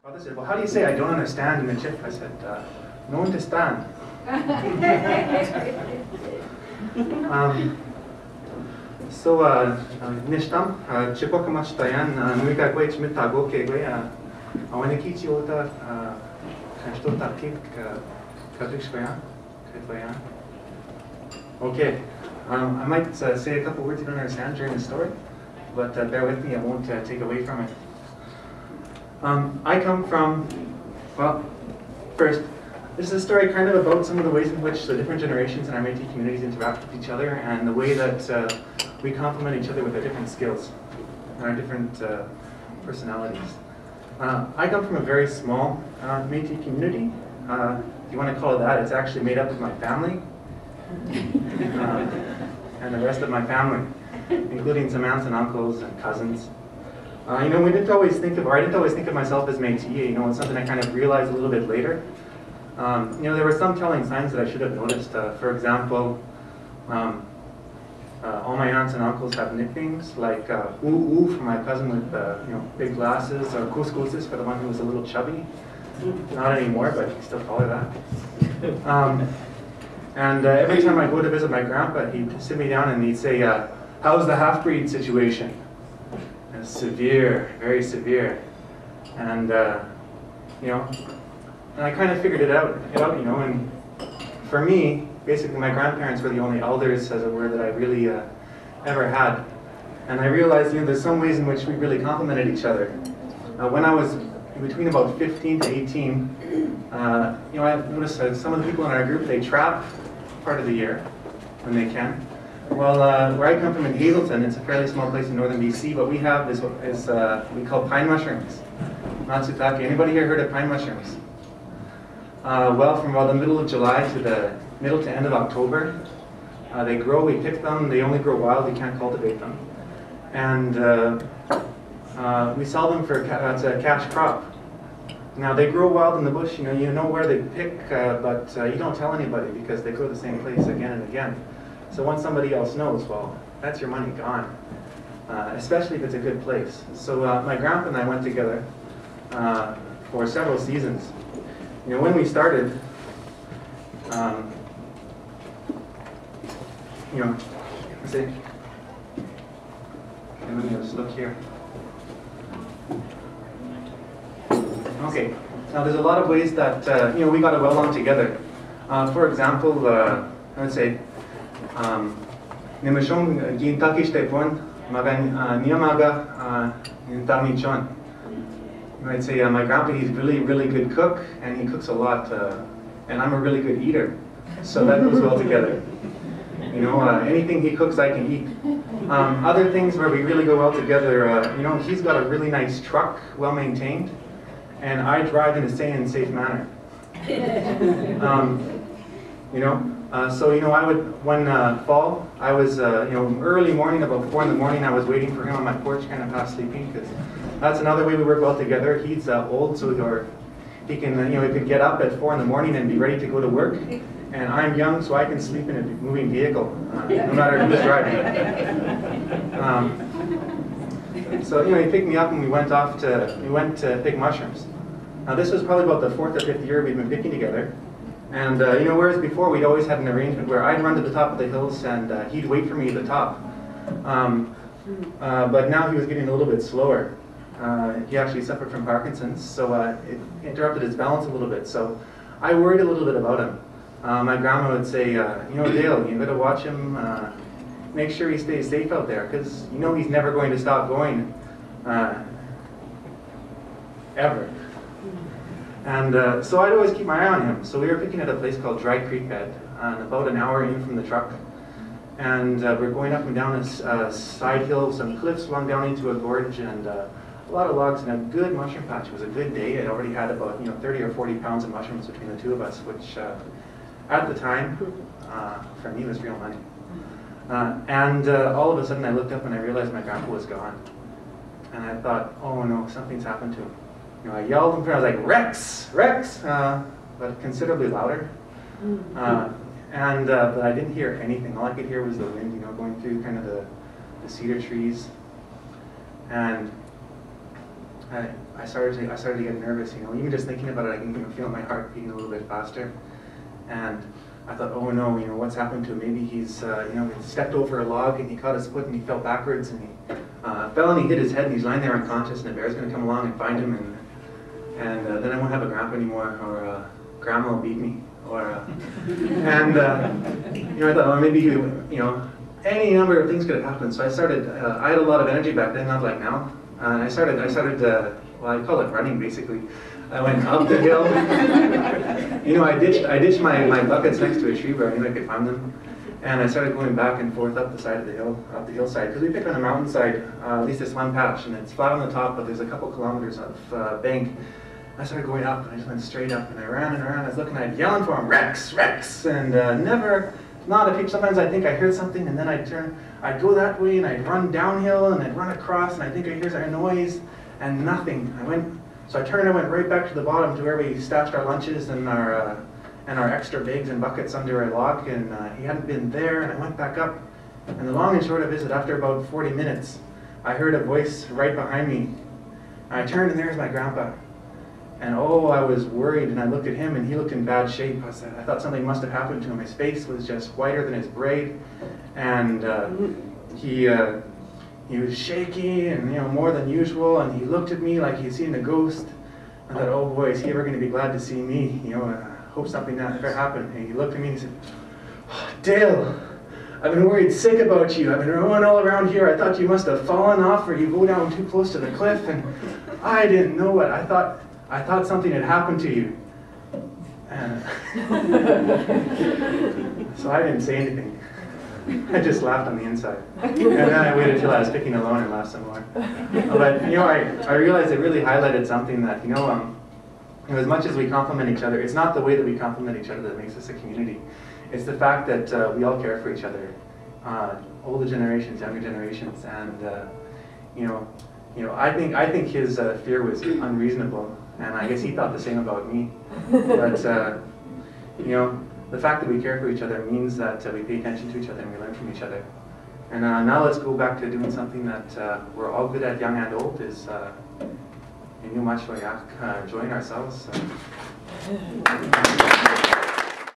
Father said, well, how do you say I don't understand in the chip? I said, no understand. Nishtam, chipokamachtayan, nuika gwe chimitago kegwe, awanikichi ota, kanstota kik, kadrishwayan, kadwayan. Okay, I might say a couple words you don't understand during the story, but bear with me, I won't take away from it. I come from, well, first, this is a story kind of about some of the ways in which the different generations in our Métis communities interact with each other and the way that we complement each other with our different skills and our different personalities. I come from a very small Métis community. If you want to call it that, it's actually made up of my family and the rest of my family, including some aunts and uncles and cousins. You know, I didn't always think of myself as Métis. You know, it's something I kind of realized a little bit later. You know, there were some telling signs that I should have noticed. For example, all my aunts and uncles have nicknames like Ooh for my cousin with you know, big glasses, or Couscouses for the one who was a little chubby. Not anymore, but you can still call her that. And every time I go to visit my grandpa, he'd sit me down and he'd say, how's the half-breed situation? And severe, very severe. And you know, and I kind of figured it out, you know, and for me, basically my grandparents were the only elders, as it were, that I really ever had. And I realized, you know, there's some ways in which we really complemented each other. When I was between about 15 to 18, you know, I noticed that some of the people in our group, they trap part of the year when they can. Well, where I come from in Hazelton, it's a fairly small place in northern BC, what we have is we call pine mushrooms. Matsutake. Anybody here heard of pine mushrooms? Well, from about the middle of July to the middle to end of October, they grow, we pick them, they only grow wild, we can't cultivate them. And we sell them for, it's a cash crop. Now they grow wild in the bush, you know where they pick, but you don't tell anybody because they grow the same place again and again. So once somebody else knows, well, that's your money gone, especially if it's a good place. So my grandpa and I went together for several seasons. You know, when we started, you know, let's see, and let me just look here. Okay, now there's a lot of ways that, you know, we got well on together. For example, I would say, Nimashong Gintakish Tepon, Magan Niamaga Nintamichon. I'd say my grandpa, he's really, really good cook, and he cooks a lot, and I'm a really good eater, so that goes well together. You know, anything he cooks, I can eat. Other things where we really go well together, you know, he's got a really nice truck, well maintained, and I drive in a sane and safe manner. You know, so you know, I would one fall, I was you know, early morning, about 4 in the morning, I was waiting for him on my porch, kind of half sleeping, because that's another way we work well together. He's old, so he can, you know, he could get up at 4 in the morning and be ready to go to work. And I'm young, so I can sleep in a moving vehicle, no matter who's driving. So you know, he picked me up and we went to pick mushrooms. Now this was probably about the 4th or 5th year we'd been picking together. And you know, whereas before we'd always had an arrangement where I'd run to the top of the hills and he'd wait for me at the top. But now he was getting a little bit slower. He actually suffered from Parkinson's, so it interrupted his balance a little bit. So I worried a little bit about him. My grandma would say, you know, Dale, you better watch him, make sure he stays safe out there, because you know he's never going to stop going, ever. And so I'd always keep my eye on him. So we were picking at a place called Dry Creek Bed, about an hour in from the truck. And we're going up and down a side hill, some cliffs run down into a gorge, and a lot of logs and a good mushroom patch. It was a good day. I already had about, you know, 30 or 40 pounds of mushrooms between the two of us, which at the time, for me, was real money. And all of a sudden I looked up and I realized my grandpa was gone. And I thought, oh no, something's happened to him. You know, I yelled in front, I was like, Rex, Rex, but considerably louder. But I didn't hear anything. All I could hear was the wind, you know, going through kind of the cedar trees. And I started to get nervous, you know, even just thinking about it, I can feel my heart beating a little bit faster. And I thought, oh no, you know, what's happened to him? Maybe he's, you know, he stepped over a log and he caught his foot and he fell backwards and he fell and he hit his head and he's lying there unconscious and the bear's going to come along and find him and then I won't have a grandpa anymore, or grandma will beat me, or you know, I thought, oh, maybe you know, any number of things could have happened. So I started. I had a lot of energy back then, not like now. And I started. Well, I call it running basically. I went up the hill. You know, I ditched my buckets next to a tree where I knew I could find them, and I started going back and forth up the side of the hill, up the hillside, because we pick on the mountainside, at least this one patch, and it's flat on the top, but there's a couple kilometers of bank. I started going up, and I just went straight up, and I ran and ran. I was looking, I'd yelling for him, Rex, Rex, and not a peep. Sometimes I think I heard something, and then I'd go that way, and I'd run downhill, and I'd run across, and I think I hear a noise, and nothing. So I turned and went right back to the bottom to where we stashed our lunches and our extra bags and buckets under a log, and he hadn't been there, and I went back up. And the long and short of it is that after about 40 minutes, I heard a voice right behind me. I turned, and there's my grandpa. And oh, I was worried, and I looked at him, and he looked in bad shape. I thought something must have happened to him. His face was just whiter than his braid, and he was shaky, and you know, more than usual. And he looked at me like he'd seen a ghost. I thought, oh boy, is he ever going to be glad to see me? You know, I hope something never happened. And he looked at me and he said, oh, Dale, I've been worried sick about you. I've been roaming all around here. I thought you must have fallen off, or you go down too close to the cliff, and I didn't know what. I thought something had happened to you. And so I didn't say anything. I just laughed on the inside. And then I waited until I was picking alone and laughed some more. But, you know, I realized it really highlighted something that, you know, as much as we compliment each other, it's not the way that we compliment each other that makes us a community. It's the fact that we all care for each other, older generations, younger generations, and you know, I think his fear was unreasonable, and I guess he thought the same about me. But you know, the fact that we care for each other means that we pay attention to each other and we learn from each other. And now let's go back to doing something that we're all good at, young and old, is join ourselves.